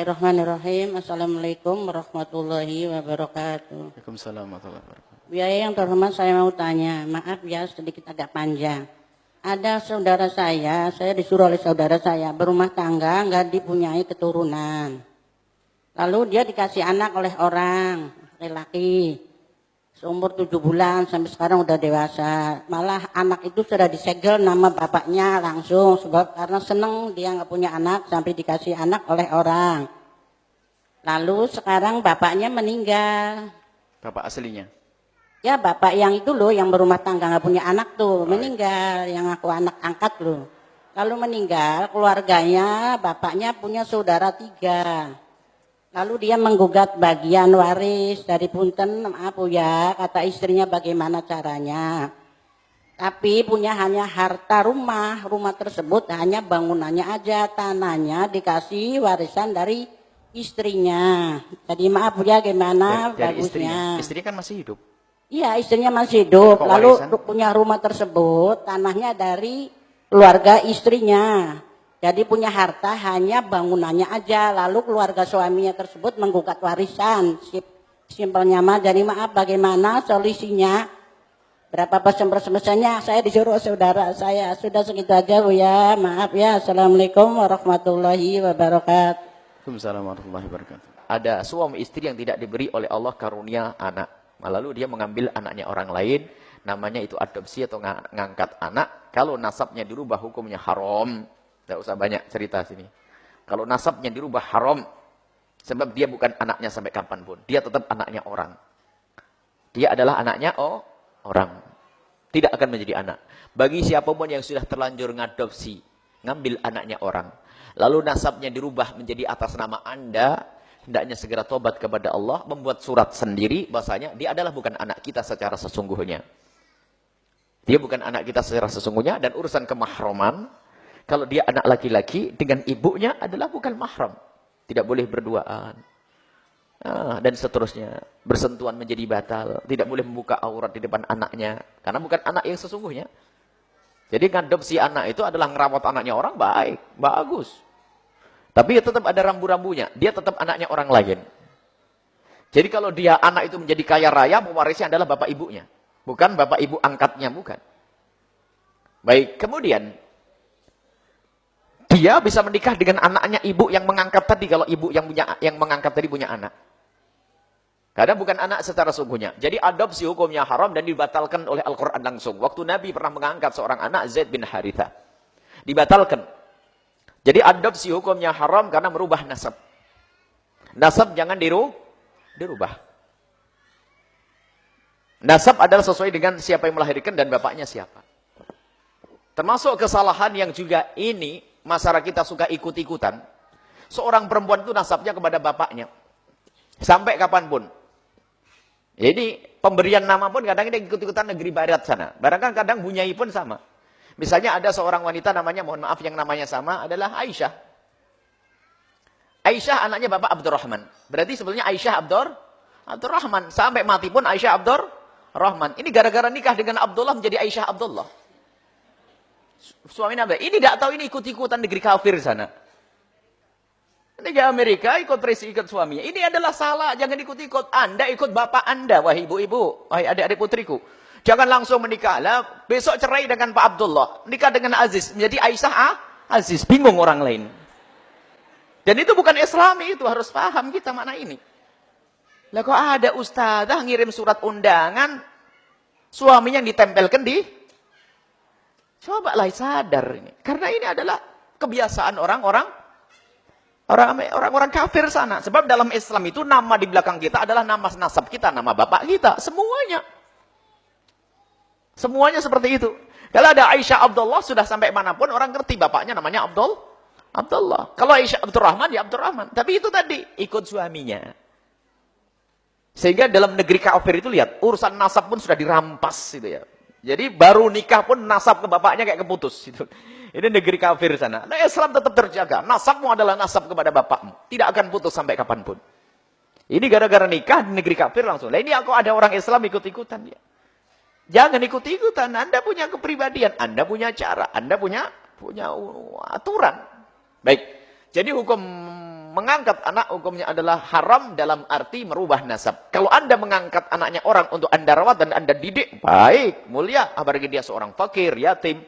Bismillahirrahmanirrahim. Assalamualaikum warahmatullahi wabarakatuh. Waalaikumsalam warahmatullahi wabarakatuh. Biaya yang terhormat, saya mau tanya, maaf ya sedikit agak panjang. Ada saudara saya disuruh oleh saudara saya berumah tangga, nggak dipunyai keturunan. Lalu dia dikasih anak oleh orang laki-laki, seumur 7 bulan sampai sekarang udah dewasa. Malah anak itu sudah disegel nama bapaknya langsung, sebab karena seneng dia nggak punya anak sampai dikasih anak oleh orang. Lalu sekarang bapaknya meninggal. Bapak aslinya? Ya bapak yang itu loh, yang berumah tangga nggak punya anak tuh, meninggal, yang aku anak angkat loh. Lalu meninggal, keluarganya, bapaknya punya saudara 3. Lalu dia menggugat bagian waris dari punten, maaf ya, kata istrinya bagaimana caranya. Tapi punya hanya harta rumah tersebut hanya bangunannya aja, tanahnya dikasih warisan dari istrinya. Jadi maaf ya, gimana dari bagusnya. Istrinya kan masih hidup. Iya, istrinya masih hidup. Kok lalu warisan? punya rumah tersebut, tanahnya dari keluarga istrinya. Jadi punya harta hanya bangunannya aja. Lalu keluarga suaminya tersebut menggugat warisan. Simpelnya mah, jadi maaf bagaimana solusinya? Berapa persen-persennya? Saya disuruh saudara saya. Sudah segitu aja Bu ya. Maaf ya. Assalamualaikum warahmatullahi wabarakatuh. Waalaikumsalam warahmatullahi wabarakatuh. Ada suami istri yang tidak diberi oleh Allah karunia anak. Lalu dia mengambil anaknya orang lain, namanya itu adopsi atau ngangkat anak. Kalau nasabnya dirubah hukumnya haram. Tidak usah banyak cerita sini. Kalau nasabnya dirubah haram, sebab dia bukan anaknya sampai kapanpun. Dia tetap anaknya orang. Dia adalah anaknya orang. Tidak akan menjadi anak. Bagi siapapun yang sudah terlanjur ngadopsi, ngambil anaknya orang, lalu nasabnya dirubah menjadi atas nama Anda, hendaknya segera tobat kepada Allah, membuat surat sendiri bahasanya dia adalah bukan anak kita secara sesungguhnya. Dia bukan anak kita secara sesungguhnya, dan urusan kemahraman, kalau dia anak laki-laki dengan ibunya adalah bukan mahram. Tidak boleh berduaan. Dan seterusnya. Bersentuhan menjadi batal. Tidak boleh membuka aurat di depan anaknya. Karena bukan anak yang sesungguhnya. Jadi ngadopsi anak itu adalah ngerawat anaknya orang, baik, bagus. Tapi tetap ada rambu-rambunya. Dia tetap anaknya orang lain. Jadi kalau dia anak itu menjadi kaya raya, pewarisnya adalah bapak ibunya. Bukan bapak ibu angkatnya, bukan. Baik, kemudian dia bisa menikah dengan anaknya ibu yang mengangkat tadi, kalau ibu yang mengangkat tadi punya anak. Karena bukan anak secara sungguhnya. Jadi adopsi hukumnya haram dan dibatalkan oleh Al-Quran langsung. Waktu Nabi pernah mengangkat seorang anak, Zaid bin Haritha. Dibatalkan. Jadi adopsi hukumnya haram karena merubah nasab. Nasab jangan dirubah. Nasab adalah sesuai dengan siapa yang melahirkan dan bapaknya siapa. Termasuk kesalahan yang juga ini, masyarakat kita suka ikut-ikutan. Seorang perempuan itu nasabnya kepada bapaknya. Sampai kapanpun. Jadi pemberian nama pun kadang dia ikut-ikutan negeri barat sana. Barangkali kadang bunyai pun sama. Misalnya ada seorang wanita namanya, mohon maaf yang namanya sama, adalah Aisyah. Aisyah anaknya Bapak Abdurrahman. Berarti sebetulnya Aisyah Abdurrahman. Sampai mati pun Aisyah Abdurrahman. Ini gara-gara nikah dengan Abdullah menjadi Aisyah Abdullah. Suami Nabi. Ini tidak tahu ini ikut-ikutan negeri kafir sana. Negara Amerika ikut suaminya. Ini adalah salah. Jangan ikut-ikut. Anda ikut bapak Anda. Wahai ibu-ibu. Wahai adik-adik putriku. Jangan langsung menikah. Lah, besok cerai dengan Pak Abdullah. Nikah dengan Aziz. Menjadi Aisyah Aziz. Bingung orang lain. Dan itu bukan Islami. Itu harus paham kita makna ini. Lah kok ada ustazah ngirim surat undangan. Suaminya yang ditempelkan di. Cobalah sadar ini. Karena ini adalah kebiasaan orang-orang kafir sana. Sebab dalam Islam itu nama di belakang kita adalah nama nasab kita, nama bapak kita. Semuanya. Semuanya seperti itu. Kalau ada Aisyah Abdullah, sudah sampai manapun orang ngerti bapaknya namanya Abdullah. Kalau Aisyah Abdurrahman, ya Abdurrahman. Tapi itu tadi, ikut suaminya. Sehingga dalam negeri kafir itu lihat, urusan nasab pun sudah dirampas. Gitu ya. Jadi baru nikah pun nasab ke bapaknya kayak keputus. Gitu. Ini negeri kafir sana. Nah, Islam tetap terjaga. Nasabmu adalah nasab kepada bapakmu. Tidak akan putus sampai kapanpun. Ini gara-gara nikah di negeri kafir langsung. Nah, ini aku ada orang Islam ikut-ikutan dia. Jangan ikut-ikutan. Anda punya kepribadian. Anda punya cara. Anda punya aturan. Baik. Jadi hukum mengangkat anak hukumnya adalah haram dalam arti merubah nasab. Kalau Anda mengangkat anaknya orang untuk Anda rawat dan Anda didik, baik, mulia. Apalagi dia seorang fakir, yatim,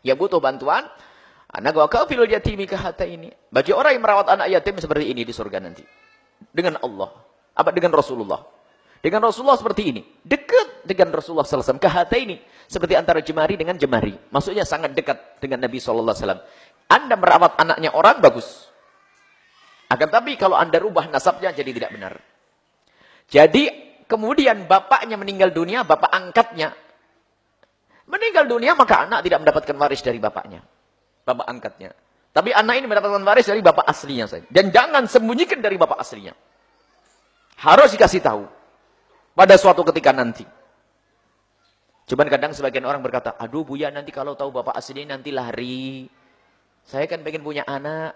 ya butuh bantuan. Anak wa kafilul yatimi kahata ini. Bagi orang yang merawat anak yatim seperti ini di surga nanti. Dengan Allah. Apa dengan Rasulullah? Dengan Rasulullah seperti ini. Dekat dengan Rasulullah SAW. Kahata ini. Seperti antara jemari dengan jemari. Maksudnya sangat dekat dengan Nabi SAW. Anda merawat anaknya orang, bagus. Akan tapi kalau Anda rubah nasabnya, jadi tidak benar. Jadi, kemudian bapaknya meninggal dunia, bapak angkatnya meninggal dunia, maka anak tidak mendapatkan waris dari bapaknya. Bapak angkatnya. Tapi anak ini mendapatkan waris dari bapak aslinya saja. Dan jangan sembunyikan dari bapak aslinya. Harus dikasih tahu. Pada suatu ketika nanti. Cuman kadang sebagian orang berkata, aduh Buya nanti kalau tahu bapak aslinya nanti lari. Saya kan pengen punya anak.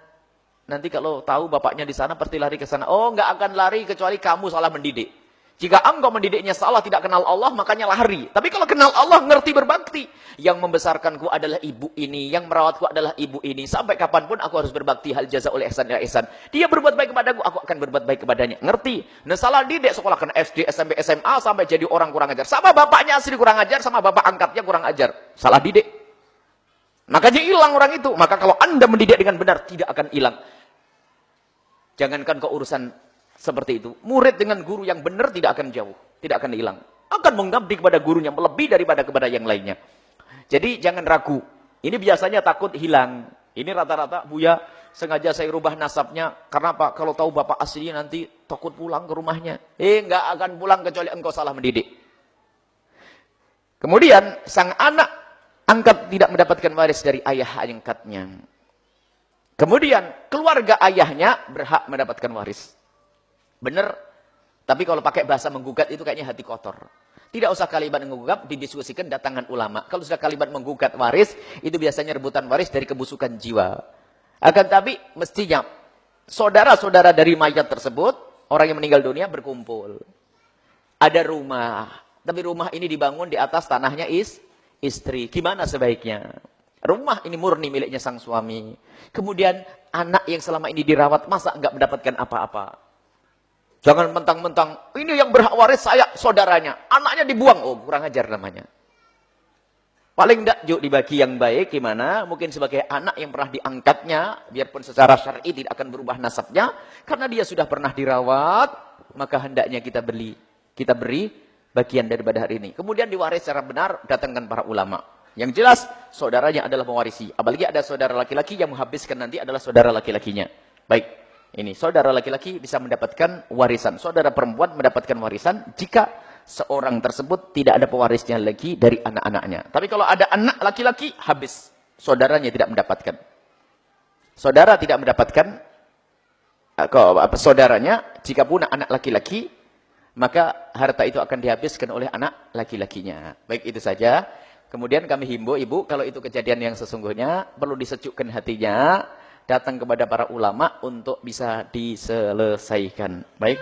Nanti kalau tahu bapaknya di sana pasti lari ke sana. Oh, nggak akan lari kecuali kamu salah mendidik. Jika engkau mendidiknya salah, tidak kenal Allah, makanya lari. Tapi kalau kenal Allah, ngerti berbakti. Yang membesarkanku adalah ibu ini, yang merawatku adalah ibu ini. Sampai kapanpun aku harus berbakti, hal jaza oleh ihsan ila ihsan. Dia berbuat baik kepadaku, aku akan berbuat baik kepadanya. Ngerti? Nah, salah didik sekolahkan SD, SMP, SMA sampai jadi orang kurang ajar. Sama bapaknya asli kurang ajar, sama bapak angkatnya kurang ajar. Salah didik. Makanya hilang orang itu. Maka kalau Anda mendidik dengan benar, tidak akan hilang. Jangankan keurusan seperti itu. Murid dengan guru yang benar tidak akan jauh. Tidak akan hilang. Akan mengabdi kepada gurunya. Melebihi daripada kepada yang lainnya. Jadi jangan ragu. Ini biasanya takut hilang. Ini rata-rata, Buya, sengaja saya rubah nasabnya. Karena apa? Kalau tahu bapak aslinya nanti takut pulang ke rumahnya. Nggak akan pulang kecuali engkau salah mendidik. Kemudian, sang anak angkat tidak mendapatkan waris dari ayah angkatnya. Kemudian keluarga ayahnya berhak mendapatkan waris. Benar. Tapi kalau pakai bahasa menggugat itu kayaknya hati kotor. Tidak usah kalimat menggugat, didiskusikan datangan ulama. Kalau sudah kalimat menggugat waris, itu biasanya rebutan waris dari kebusukan jiwa. Akan tapi mestinya saudara-saudara dari mayat tersebut, orang yang meninggal dunia berkumpul. Ada rumah. Tapi rumah ini dibangun di atas tanahnya istri. Gimana sebaiknya? Rumah ini murni miliknya sang suami. Kemudian anak yang selama ini dirawat, masa enggak mendapatkan apa-apa? Jangan mentang-mentang, ini yang berhak waris saya, saudaranya. Anaknya dibuang. Oh, kurang ajar namanya. Paling enggak, yuk dibagi yang baik. Gimana? Mungkin sebagai anak yang pernah diangkatnya, biarpun secara syar'i tidak akan berubah nasabnya. Karena dia sudah pernah dirawat, maka hendaknya kita beri bagian daripada hari ini. Kemudian diwaris secara benar, datangkan para ulama. Yang jelas, saudaranya adalah mewarisi. Apalagi ada saudara laki-laki yang menghabiskan nanti adalah saudara laki-lakinya. Baik, ini saudara laki-laki bisa mendapatkan warisan. Saudara perempuan mendapatkan warisan jika seorang tersebut tidak ada pewarisnya lagi dari anak-anaknya. Tapi kalau ada anak laki-laki, habis. Saudaranya tidak mendapatkan. Saudara tidak mendapatkan saudaranya, jika punya anak laki-laki, maka harta itu akan dihabiskan oleh anak laki-lakinya. Baik, itu saja. Kemudian kami himbau ibu, kalau itu kejadian yang sesungguhnya, perlu disejukkan hatinya, datang kepada para ulama untuk bisa diselesaikan. Baik.